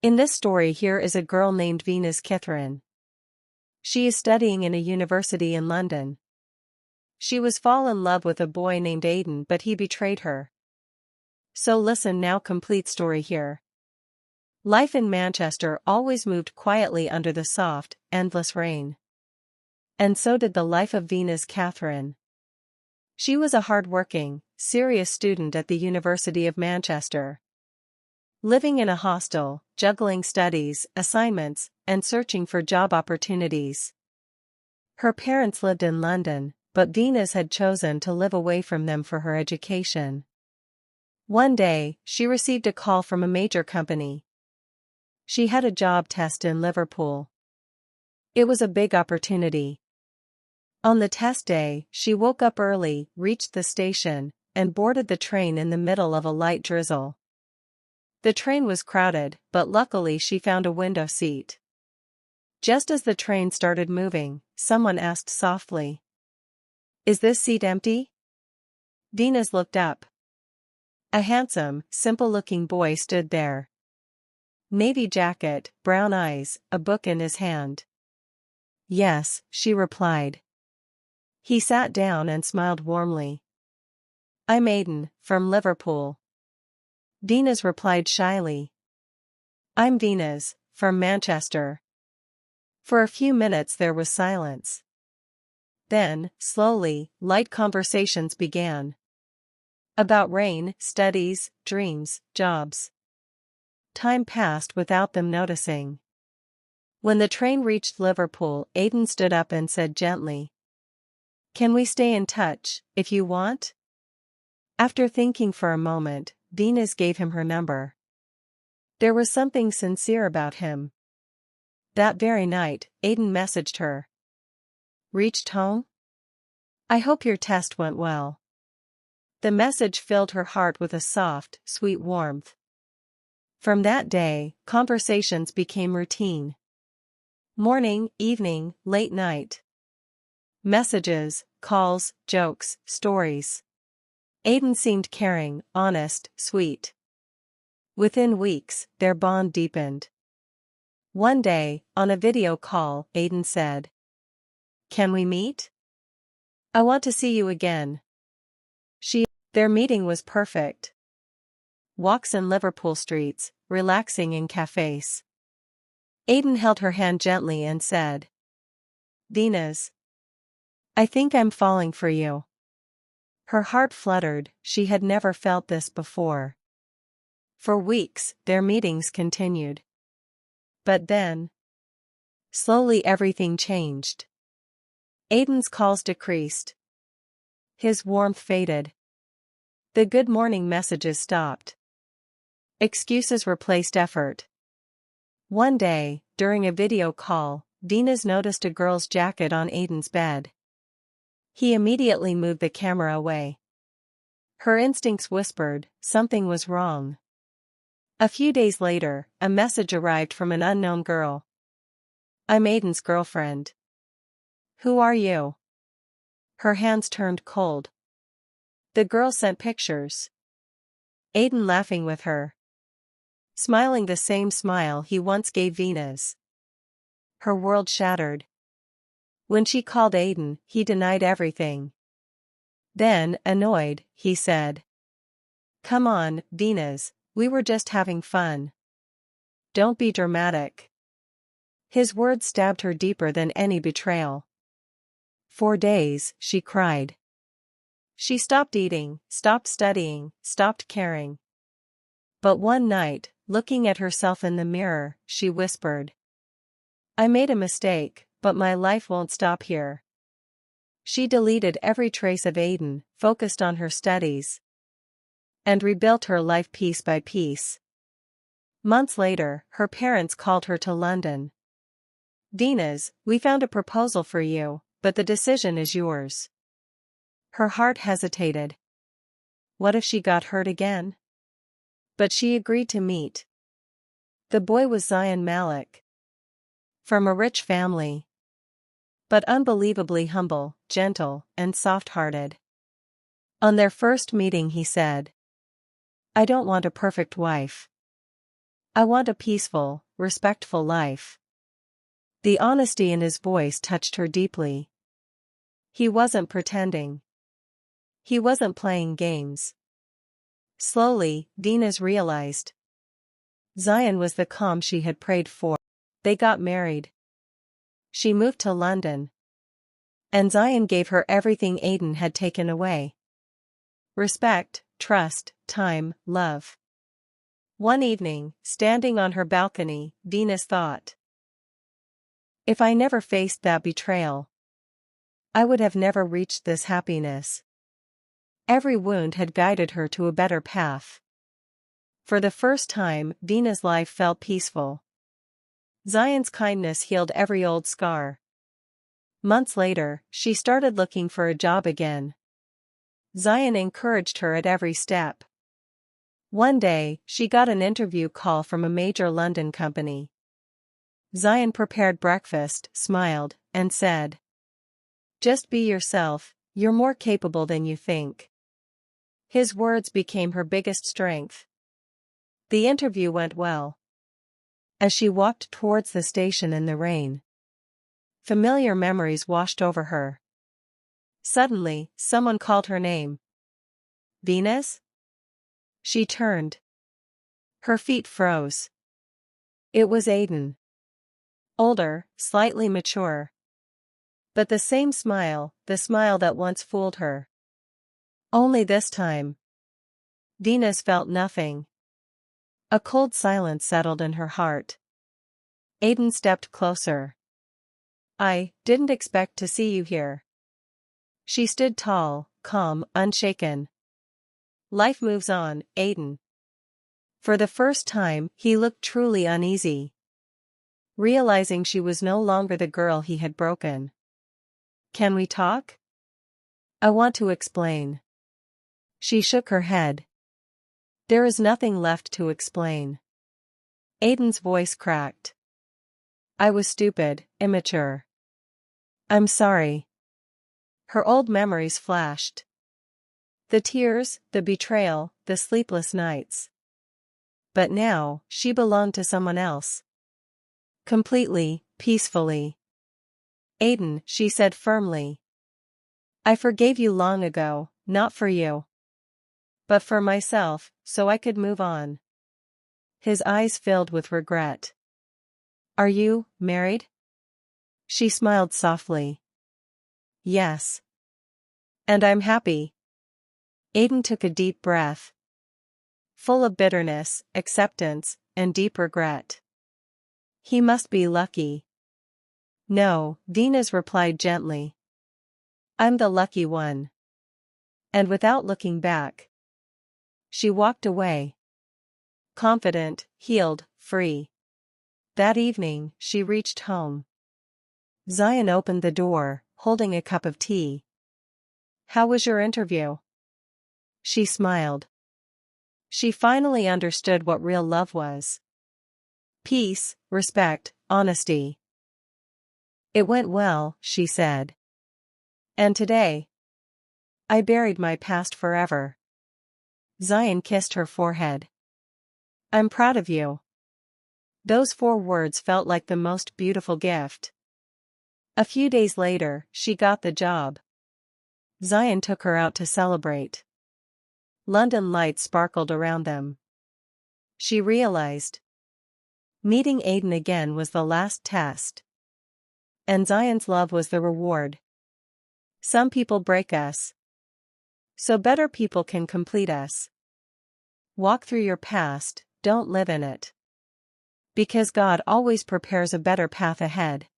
In this story here is a girl named Venus Catherine. She is studying in a university in London. She was fall in love with a boy named Aiden, but he betrayed her. So listen now, complete story here. Life in Manchester always moved quietly under the soft, endless rain. And so did the life of Venus Catherine. She was a hard-working, serious student at the University of Manchester. Living in a hostel, juggling studies, assignments, and searching for job opportunities. Her parents lived in London, but Venus had chosen to live away from them for her education. One day, she received a call from a major company. She had a job test in Liverpool. It was a big opportunity. On the test day, she woke up early, reached the station, and boarded the train in the middle of a light drizzle. The train was crowded, but luckily she found a window seat. Just as the train started moving, someone asked softly, "Is this seat empty?" Venus looked up. A handsome, simple-looking boy stood there. Navy jacket, brown eyes, a book in his hand. "Yes," she replied. He sat down and smiled warmly. "I'm Aiden, from Liverpool." Venus replied shyly. "I'm Venus, from Manchester." For a few minutes there was silence. Then, slowly, light conversations began. About rain, studies, dreams, jobs. Time passed without them noticing. When the train reached Liverpool, Aiden stood up and said gently, "Can we stay in touch, if you want?" After thinking for a moment, Venus gave him her number. There was something sincere about him. That very night, Aiden messaged her. "Reached home? I hope your test went well." The message filled her heart with a soft, sweet warmth. From that day, conversations became routine. Morning, evening, late night. Messages, calls, jokes, stories. Aiden seemed caring, honest, sweet. Within weeks, their bond deepened. One day, on a video call, Aiden said, "Can we meet? I want to see you again." Their meeting was perfect. Walks in Liverpool streets, relaxing in cafes. Aiden held her hand gently and said, "Venus, I think I'm falling for you." Her heart fluttered, she had never felt this before. For weeks, their meetings continued. But then, slowly everything changed. Aiden's calls decreased. His warmth faded. The good morning messages stopped. Excuses replaced effort. One day, during a video call, Venus noticed a girl's jacket on Aiden's bed. He immediately moved the camera away. Her instincts whispered, something was wrong. A few days later, a message arrived from an unknown girl. "I'm Aiden's girlfriend." "Who are you?" Her hands turned cold. The girl sent pictures. Aiden laughing with her. Smiling the same smile he once gave Venus. Her world shattered. When she called Aiden, he denied everything. Then, annoyed, he said, "Come on, Venus, we were just having fun. Don't be dramatic." His words stabbed her deeper than any betrayal. For days, she cried. She stopped eating, stopped studying, stopped caring. But one night, looking at herself in the mirror, she whispered, "I made a mistake, but my life won't stop here." She deleted every trace of Aiden, focused on her studies, and rebuilt her life piece by piece. Months later, her parents called her to London. "Venus, we found a proposal for you, but the decision is yours." Her heart hesitated. What if she got hurt again? But she agreed to meet. The boy was Zion Malik. From a rich family. But unbelievably humble, gentle, and soft-hearted. On their first meeting he said, "I don't want a perfect wife. I want a peaceful, respectful life. The honesty in his voice touched her deeply. He wasn't pretending. He wasn't playing games. Slowly, Venus realized. Zion was the calm she had prayed for. They got married. She moved to London. And Zion gave her everything Aiden had taken away. Respect, trust, time, love. One evening, standing on her balcony, Venus thought. If I never faced that betrayal, I would have never reached this happiness. Every wound had guided her to a better path. For the first time, Venus' life felt peaceful. Zion's kindness healed every old scar. Months later, she started looking for a job again. Zion encouraged her at every step. One day, she got an interview call from a major London company. Zion prepared breakfast, smiled, and said, "Just be yourself, you're more capable than you think." His words became her biggest strength. The interview went well. As she walked towards the station in the rain, familiar memories washed over her. Suddenly, someone called her name. "Venus?" She turned. Her feet froze. It was Aiden. Older, slightly mature. But the same smile, the smile that once fooled her. Only this time, Venus felt nothing. A cold silence settled in her heart. Aiden stepped closer. "I didn't expect to see you here." She stood tall, calm, unshaken. "Life moves on, Aiden." For the first time, he looked truly uneasy. Realizing she was no longer the girl he had broken. "Can we talk? I want to explain." She shook her head. "There is nothing left to explain." Aiden's voice cracked. "I was stupid, immature. I'm sorry." Her old memories flashed. The tears, the betrayal, the sleepless nights. But now, she belonged to someone else. Completely, peacefully. "Aiden," she said firmly. "I forgave you long ago, not for you, but for myself, so I could move on." His eyes filled with regret. "Are you married?" She smiled softly. "Yes. And I'm happy." Aiden took a deep breath. Full of bitterness, acceptance, and deep regret. He must be lucky. "No," Venus replied gently. "I'm the lucky one." And without looking back, she walked away. Confident, healed, free. That evening, she reached home. Zion opened the door, holding a cup of tea. "How was your interview?" She smiled. She finally understood what real love was. Peace, respect, honesty. "It went well," she said. "And today, I buried my past forever." Zion kissed her forehead. "I'm proud of you." Those 4 words felt like the most beautiful gift. A few days later, she got the job. Zion took her out to celebrate. London lights sparkled around them. She realized. Meeting Aiden again was the last test. And Zion's love was the reward. Some people break us, so better people can complete us. Walk through your past, don't live in it. Because God always prepares a better path ahead.